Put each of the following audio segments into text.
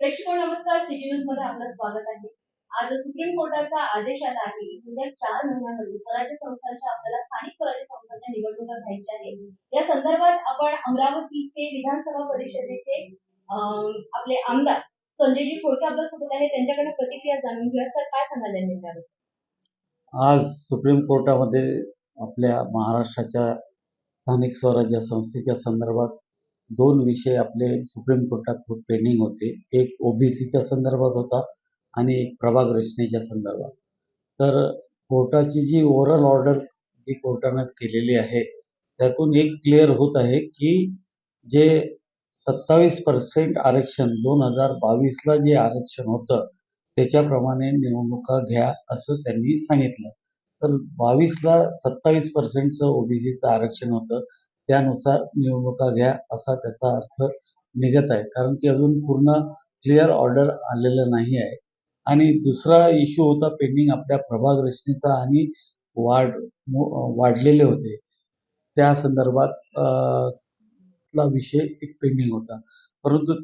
प्रेक्षको नमस्कार. City news मध्ये आपलं स्वागत आहे. आज सुप्रीम कोर्टाचा आदेश आला आहे. येत्या 4 महिन्यांमध्ये स्वराज्य संस्थांच्या आपल्याला स्थानिक स्वराज्य संस्थांच्या निवडणुका घ्यायच्या आहेत. या संदर्भात आपण अमरावतीचे विधानसभा परिषदेचे आपले आमदार संजयजी खोडके आपल्यासोबत आहे. त्यांच्याकडे प्रतिक्रिया जाणून घेऊया. सर, काय सांगाल या निर्णयाबद्दल? आज सुप्रीम कोर्टामध्ये आपल्या महाराष्ट्राच्या स्थानिक स्वराज्य संस्थेच्या संदर्भात दोन विषय आपले सुप्रीम कोर्टात पेंडिंग होते. एक ओबीसीच्या संदर्भात होता आणि एक प्रभाग रचनेच्या संदर्भात. तर कोर्टाची जी ओव्हरऑल ऑर्डर जी कोर्टाने केलेली आहे त्यातून एक क्लिअर होत आहे की जे 27% आरक्षण 2022ला जे आरक्षण होतं त्याच्याप्रमाणे निवडणुका घ्या असं त्यांनी सांगितलं. तर 22ला 27%चं ओबीसीचं आरक्षण होतं, त्यानुसार निवडणुका घ्या असा त्याचा अर्थ निघत आहे. कारण की अजून पूर्ण क्लिअर ऑर्डर आलेलं नाही आहे. आणि दुसरा इश्यू होता पेंडिंग आपल्या प्रभाग रचनेचा आणि वाढलेले होते त्या संदर्भात ला विषय एक पेंडिंग होता. परंतु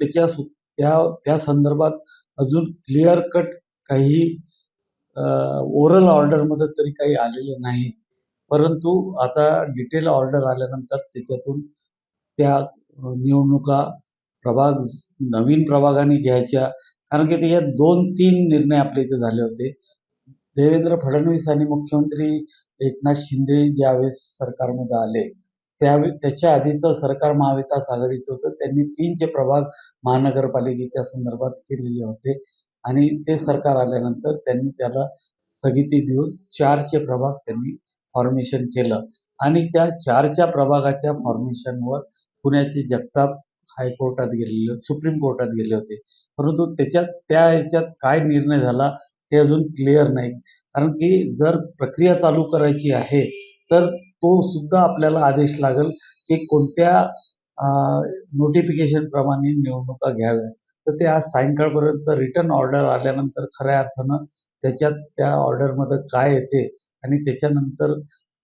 त्या संदर्भात अजून क्लिअर कट काही ओरल ऑर्डरमध्ये तरी काही आलेलं नाही. परंतु आता डिटेल ऑर्डर आल्यानंतर त्याच्यातून त्या निवडणुका नवीन प्रभागाने घ्यायच्या. कारण की त्याच्यात 2-3 निर्णय आपल्या इथे झाले होते. देवेंद्र फडणवीस आणि मुख्यमंत्री एकनाथ शिंदे ज्यावेळेस सरकारमध्ये आले त्याच्या आधीचं सरकार महाविकास आघाडीचं होतं. त्यांनी 3चे प्रभाग महानगरपालिकेच्या संदर्भात केलेले होते आणि ते सरकार आल्यानंतर त्यांनी त्याला स्थगिती देऊन 4चे प्रभाग त्यांनी फॉर्मेशन केलं आणि त्या 4च्या प्रभागाच्या फॉर्मेशनवर पुण्याचे जगताप हायकोर्टात गेलेले, सुप्रीम कोर्टात गेले होते. परंतु याच्यात काय निर्णय झाला हे अजून क्लिअर नाही. कारण की जर प्रक्रिया चालू करायची आहे तर तो सुद्धा आपल्याला आदेश लागेल की कोणत्या नोटिफिकेशन प्रमाणे निवडणुका घ्याव्या. तर ते आज सायंकाळपर्यंत रिटर्न ऑर्डर आल्यानंतर खऱ्या अर्थानं त्याच्यात त्या ऑर्डरमध्ये काय येते आणि त्याच्यानंतर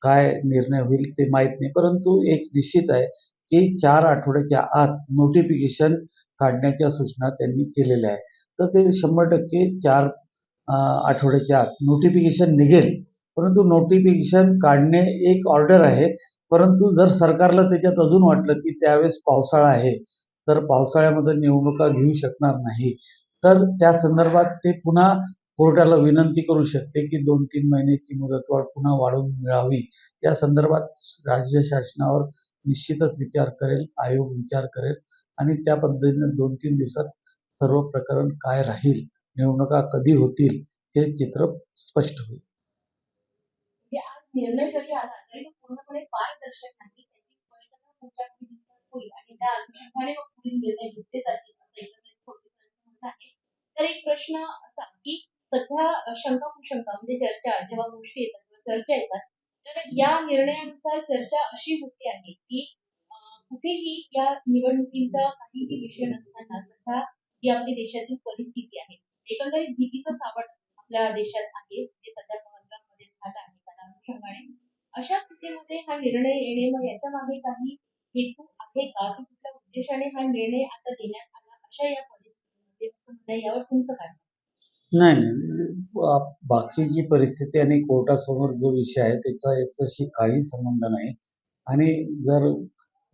काय निर्णय होईल ते माहीत नाही. परंतु एक निश्चित आहे की 4 आठवड्याच्या आत नोटिफिकेशन काढण्याच्या सूचना त्यांनी केलेल्या आहे. तर ते 100% 4 आठवड्याच्या आत नोटिफिकेशन निघेल. परंतु नोटिफिकेशन काढणे एक ऑर्डर आहे. परंतु जर सरकारला त्याच्यात अजून वाटलं की त्यावेळेस पावसाळा आहे तर पावसाळ्यामध्ये निवडणुका घेऊ शकणार नाही, तर त्या संदर्भात ते पुन्हा कोर्टाला विनंती करू शकते की 2-3 महिन्याची मुदतवाढ पुन्हा वाढवून मिळावी. या संदर्भात राज्य शासनावर निश्चितच विचार करेल, आयोग विचार करेल आणि त्या पद्धतीने 2-3 दिवसात सर्व प्रकरण काय राहील, निवडणुका कधी होतील हे चित्र स्पष्ट होईल. निर्णय जरी आला तरी तो पूर्णपणे पारदर्शक नाही. त्याची स्पष्टता पुढच्या काही दिवसात होईल आणि त्या अनुषंगाने पुढील निर्णय घेतले जातील असं एकंदरीत खोडकेंचं म्हणणं आहे. तर एक प्रश्न असा की सध्या शंका कुशंका म्हणजे चर्चा जेव्हा गोष्टी येतात किंवा चर्चा येतात तर या निर्णयानुसार चर्चा अशी होती आहे की कुठेही या निवडणुकीचा काहीही विषय नसताना सध्या जी आपली देशातील परिस्थिती आहे एकंदरीत भीतीचं सावट आपल्या देशात आहे जे सध्या पहलगाममध्ये झालं आहे त्या अनुषंगाने अशा स्थितीमध्ये हा निर्णय येणे मग याच्या मागे काही हेतू आहे का की कुठल्या उद्देशाने हा निर्णय आता देण्यात आला अशा या परिस्थितीमध्ये असं म्हणणं यावर तुमचं काय? नाही, बाकी जी परिस्थिती आणि कोर्टासमोर जो विषय आहे त्याचा याच्याशी काही संबंध नाही. आणि जर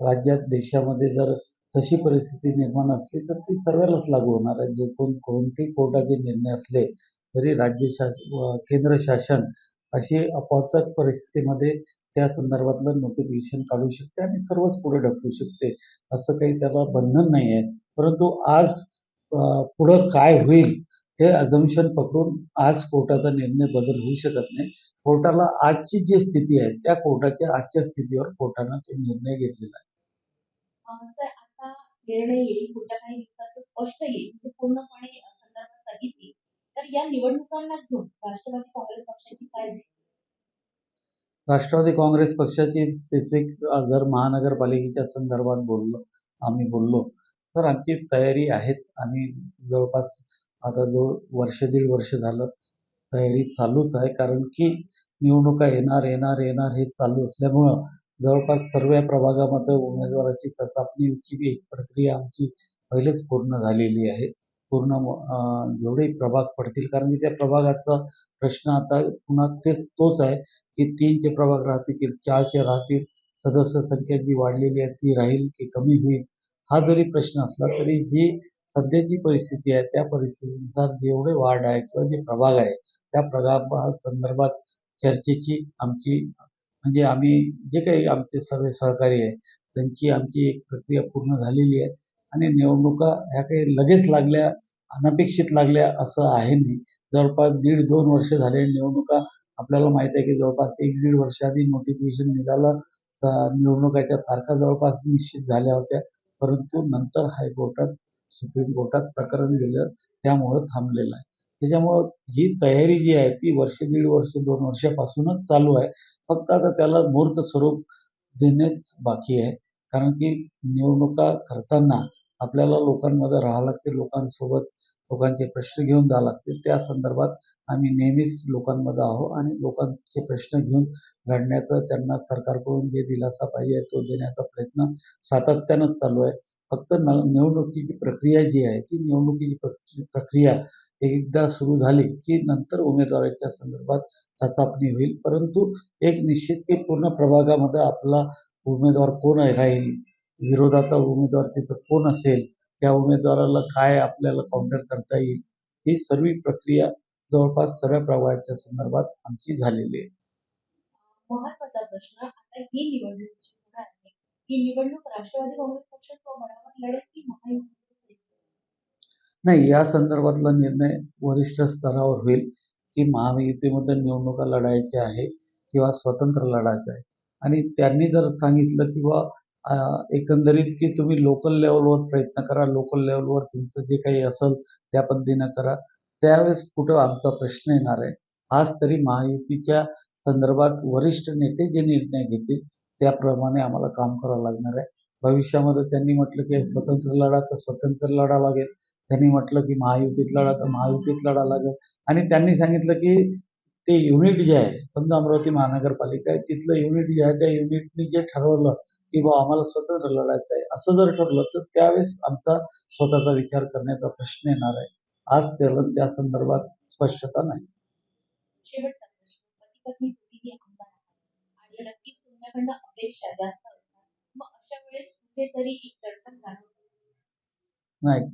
राज्यात देशामध्ये जर तशी परिस्थिती निर्माण असली तर ती सर्वांनाच लागू होणार आहे. जे कोणतेही कोर्टाचे निर्णय असले तरी केंद्र शासन अशी अपवादात्मक परिस्थितीमध्ये त्या संदर्भातलं नोटिफिकेशन काढू शकते आणि सर्वच पुढे ढकलू शकते. असं काही त्याला बंधन नाही आहे. परंतु आज पुढं काय होईल हे अझम्पशन पकडून आज कोर्टाचा निर्णय बदल होऊ शकत नाही. कोर्टाला आजची जी स्थिती आहे त्या कोर्टाच्या आजच्या स्थितीवर कोर्टानं तो निर्णय घेतलेला आहे. तर आता निर्णय येईल पुढच्या काही दिवसात स्पष्ट येईल म्हणजे पूर्णपणे संदर्भ स्थगित येईल. तर या निवडणुकांना घेऊन राष्ट्रवादी काँग्रेस पक्षाची काय? राष्ट्रवादी काँग्रेस पक्षाची स्पेसिफिक जर महानगरपालिकेच्या संदर्भात आम्ही बोललो तर आमची तयारी आहेच आणि जवळपास आता दीड वर्ष झालं तयारी चालूच आहे. कारण की निवडणुका येणार हे चालू असल्यामुळं जवळपास सर्व प्रभागामध्ये उमेदवाराची तपासणीची एक प्रक्रिया आमची पहिलेच पूर्ण झालेली आहे. पूर्ण जेवढे प्रभाग पडतील, कारण की त्या प्रभागाचा प्रश्न आता पुन्हा तोच आहे की 3चे प्रभाग राहतील की 4चे राहतील, सदस्य संख्या जी वाढलेली आहे ती राहील की कमी होईल. हा जरी प्रश्न असला तरी जी सध्याची परिस्थिती आहे त्या परिस्थितीनुसार जेवढे वार्ड आहे किंवा जे प्रभाग आहे त्या प्रभागासंदर्भात चर्चेची आमची म्हणजे आम्ही जे काही आमचे सर्व सहकारी आहे त्यांची आमची एक प्रक्रिया पूर्ण झालेली आहे आणि निवडणुका ह्या काही लगेच लागल्या, अनपेक्षित लागल्या असं आहे नाही. जवळपास 1.5-2 वर्ष झाले निवडणुका. आपल्याला माहित आहे की जवळपास 1-1.5 वर्ष आधी नोटिफिकेशन निघालं. निवडणुकाच्या तारखा जवळपास निश्चित झाल्या होत्या. परंतु नंतर हायकोर्टात, सुप्रीम कोर्टात प्रकरण गेलं त्यामुळं थांबलेलं आहे. त्याच्यामुळं ही तयारी जी आहे ती वर्ष, 1.5 वर्ष, 2 वर्षापासूनच चालू आहे. फक्त आता त्याला मूर्त स्वरूप देणेच बाकी आहे. कारण की निवडणुका करताना आपल्याला लोकांमध्ये राहावं लागते, लोकांसोबत लोकांचे प्रश्न घेऊन जावं लागते. त्या संदर्भात आम्ही नेहमीच लोकांमध्ये आहोत आणि लोकांचे प्रश्न घेऊन लढण्याचा त्यांना सरकारकडून जे दिलासा पाहिजे तो देण्याचा प्रयत्न सातत्यानं चालू आहे. फक्त निवडणुकीची प्रक्रिया जी आहे ती निवडणुकीची प्रक्रिया एकदा सुरू झाली की नंतर उमेदवाराच्या संदर्भात चाचपणी होईल. परंतु एक निश्चित की पूर्ण प्रभागामध्ये आपला उमेदवार कोण राहील, विरोधाचा उमेदवार तिथं कोण असेल, त्या उमेदवाराला काय आपल्याला काउंटर करता येईल, ही सर्व प्रक्रिया जवळपास सगळ्या प्रभागाच्या संदर्भात आमची झालेली आहे. महत्वाचा प्रश्न आता ही निवडणूक जी होणार आहे, ही निवडणूक राष्ट्रवादी काँग्रेस पक्ष स्वबळावर लढेल की महायुतीचे? नाही, या संदर्भातला निर्णय वरिष्ठ स्तरावर होईल की महायुतीमध्ये निवडणुका लढायच्या आहे किंवा स्वतंत्र लढायचं आहे. आणि त्यांनी जर सांगितलं किंवा एकंदरीत की तुम्ही लोकल लेवलवर प्रयत्न करा, लोकल लेवलवर तुमचं जे काही असेल त्या पद्धतीनं करा, त्यावेळेस कुठं आमचा प्रश्न येणार आहे. आज तरी महायुतीच्या संदर्भात वरिष्ठ नेते जे निर्णय घेतील त्याप्रमाणे आम्हाला काम करावं लागणार आहे. भविष्यामध्ये त्यांनी म्हटलं की स्वतंत्र लढा तर स्वतंत्र लढा लागेल. त्यांनी म्हटलं की महायुतीत लढा तर महायुतीत लढा लागेल आणि त्यांनी सांगितलं की ते युनिट जे आहे, समजा अमरावती महानगरपालिका आहे तिथलं युनिट जे आहे त्या युनिटनी जे ठरवलं की बा आम्हाला स्वतंत्र लढायचं आहे असं जर ठरलं तर त्यावेळेस आमचा स्वतःचा विचार करण्याचा प्रश्न येणार आहे. आज त्याला त्या संदर्भात स्पष्टता नाही. शेवटचा प्रश्न, पती पत्नी दोघेही आमदार आहात आणि नक्कीच तुमच्याकडनं अपेक्षा जास्त असतात. मग अशा वेळेस कुठेतरी एक दडपण जाणवतं. नाही,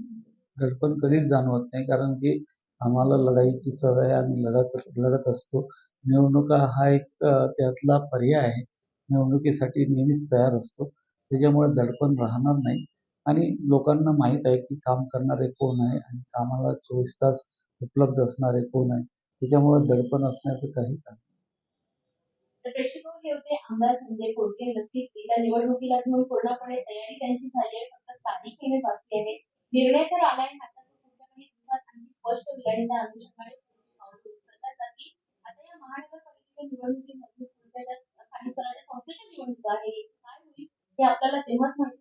दडपण कधीच जाणवत नाही कारण की आम्हाला लढाईची सवय आहे. आम्ही लढत असतो. निवडणुका हा एक त्यातला पर्याय आहे. निवडणुकीसाठी नेहमीच तयार असतो. त्याच्यामुळे दडपण राहणार नाही आणि लोकांना माहीत आहे की काम करणारे कोण आहे आणि कामाला 24 तास उपलब्ध असणारे कोण आहे. त्याच्यामुळे दडपण असण्याचं काही कारण नाही. तर प्रेक्षक हे होते आमदार संजय खोडके. नक्कीच येत्या निवडणुकीला घेऊन पूर्णपणे तयारी त्यांची झाली आहे. फक्त तारीख येणे बाकी आहे. निर्णय तर आलाय हातात, तो पुढच्या काही दिवसात आणखी स्पष्ट होईल आणि त्या अनुषंगाने पुढची पावले उचलतात. जातील. आता या महानगरपालिकेच्या निवडणुकीमध्ये पुढच्या ज्या स्थानिक स्वराज्य संस्थेच्या निवडणुका आहे, काय होईल हे आपल्याला तेव्हाच माहिती